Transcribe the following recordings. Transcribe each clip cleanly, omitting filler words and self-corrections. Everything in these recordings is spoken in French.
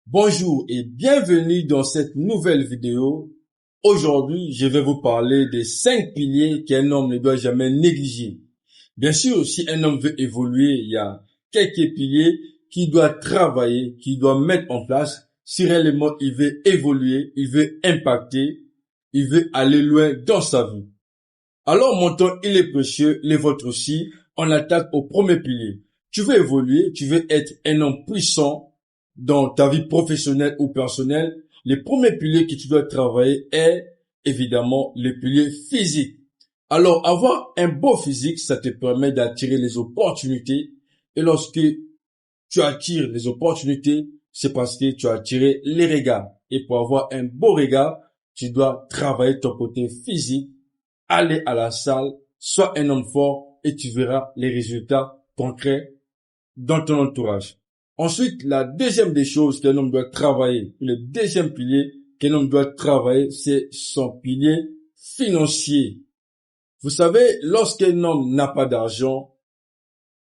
Bonjour et bienvenue dans cette nouvelle vidéo. Aujourd'hui, je vais vous parler des 5 piliers qu'un homme ne doit jamais négliger. Bien sûr, si un homme veut évoluer, il y a quelques piliers qu'il doit travailler, qu'il doit mettre en place si réellement il veut évoluer, il veut impacter, il veut aller loin dans sa vie. Alors mon temps, il est précieux, les vôtres aussi. On attaque au premier pilier. Tu veux évoluer, tu veux être un homme puissant dans ta vie professionnelle ou personnelle. Le premier pilier que tu dois travailler est évidemment le pilier physique. Alors avoir un beau physique, ça te permet d'attirer les opportunités. Et lorsque tu attires les opportunités, c'est parce que tu as attiré les regards. Et pour avoir un beau regard, tu dois travailler ton côté physique, aller à la salle, sois un homme fort et tu verras les résultats concrets dans ton entourage. Ensuite, la deuxième des choses qu'un homme doit travailler, le deuxième pilier qu'un homme doit travailler, c'est son pilier financier. Vous savez, lorsqu'un homme n'a pas d'argent,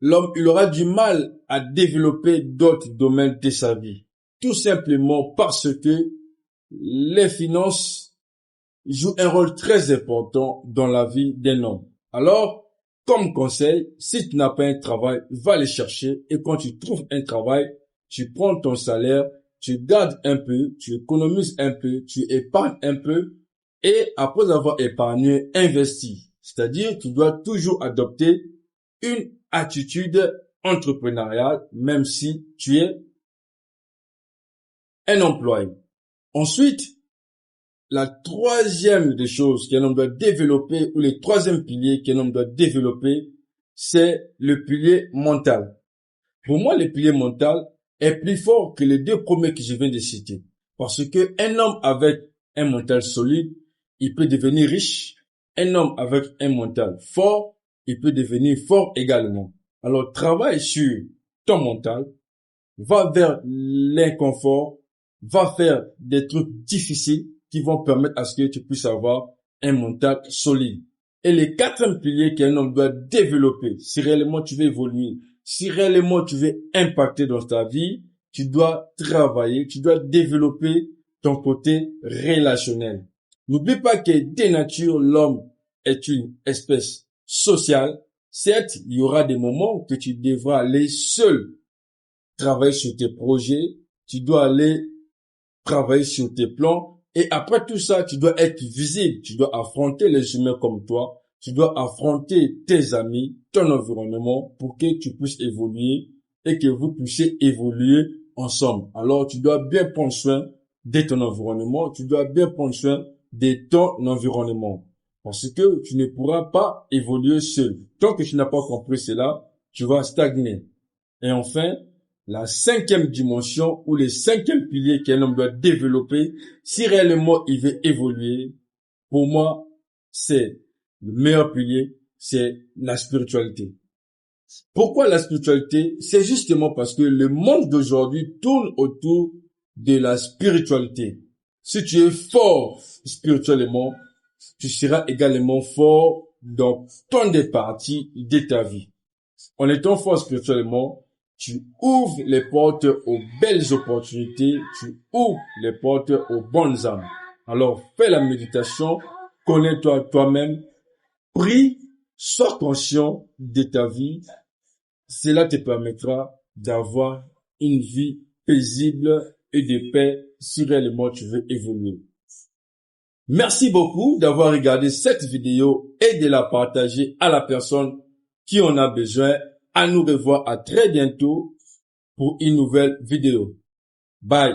l'homme, il aura du mal à développer d'autres domaines de sa vie. Tout simplement parce que les finances jouent un rôle très important dans la vie d'un homme. Alors, comme conseil, si tu n'as pas un travail, va le chercher et quand tu trouves un travail, tu prends ton salaire, tu gardes un peu, tu économises un peu, tu épargnes un peu et après avoir épargné, investis. C'est-à-dire, tu dois toujours adopter une attitude entrepreneuriale même si tu es un employé. Ensuite, la troisième des choses qu'un homme doit développer, ou le troisième pilier qu'un homme doit développer, c'est le pilier mental. Pour moi, le pilier mental est plus fort que les deux premiers que je viens de citer. Parce que un homme avec un mental solide, il peut devenir riche. Un homme avec un mental fort, il peut devenir fort également. Alors, travaille sur ton mental, va vers l'inconfort, va faire des trucs difficiles qui vont permettre à ce que tu puisses avoir un mental solide. Et le quatrième pilier qu'un homme doit développer, si réellement tu veux évoluer, si réellement tu veux impacter dans ta vie, tu dois travailler, tu dois développer ton côté relationnel. N'oublie pas que de nature, l'homme est une espèce sociale. Certes, il y aura des moments que tu devras aller seul travailler sur tes projets, tu dois aller travailler sur tes plans et après tout ça, tu dois être visible, tu dois affronter les humains comme toi, tu dois affronter tes amis, ton environnement pour que tu puisses évoluer et que vous puissiez évoluer ensemble. Alors, tu dois bien prendre soin de ton environnement, tu dois bien prendre soin de ton environnement parce que tu ne pourras pas évoluer seul. Tant que tu n'as pas compris cela, tu vas stagner. Et enfin, la cinquième dimension ou le cinquième pilier qu'un homme doit développer si réellement il veut évoluer, pour moi, c'est le meilleur pilier, c'est la spiritualité. Pourquoi la spiritualité? C'est justement parce que le monde d'aujourd'hui tourne autour de la spiritualité. Si tu es fort spirituellement, tu seras également fort dans ton des parties de ta vie. En étant fort spirituellement, tu ouvres les portes aux belles opportunités, tu ouvres les portes aux bonnes âmes. Alors, fais la méditation, connais-toi toi-même, prie, sois conscient de ta vie. Cela te permettra d'avoir une vie paisible et de paix si réellement tu veux évoluer. Merci beaucoup d'avoir regardé cette vidéo et de la partager à la personne qui en a besoin. À nous revoir à très bientôt pour une nouvelle vidéo. Bye.